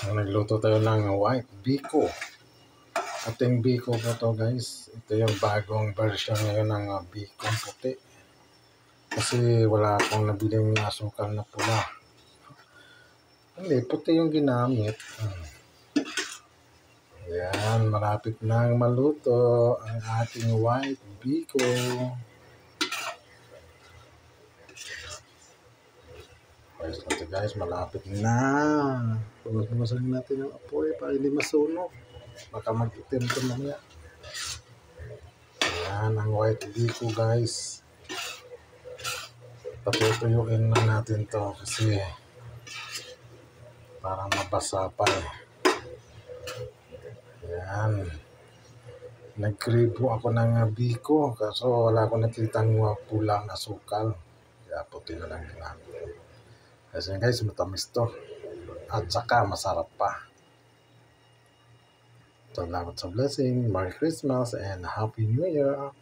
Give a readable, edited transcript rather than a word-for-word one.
Nagluto tayo ng white biko. Ating biko po to guys. Ito yung bagong version ngayon ng biko puti. Kasi wala akong nabiling asukal na pula. Hindi, puti yung ginamit. Ayan, malapit nang maluto ang ating white biko. Guys, malapit na. Bukas-bukasan natin yung apoy para hindi masunog. Baka mag-itim ito mamaya. Ayan ang white biko guys. Patutuyuin na natin to kasi parang mabasa pa eh. Ayan. Nag-crave ako ng biko kaso wala akong nakitang pulang asukal. Kaya puti na lang ginamit. Kasi guys, matamis to. At saka masarap pa. Salamat sa blessing. Merry Christmas and Happy New Year.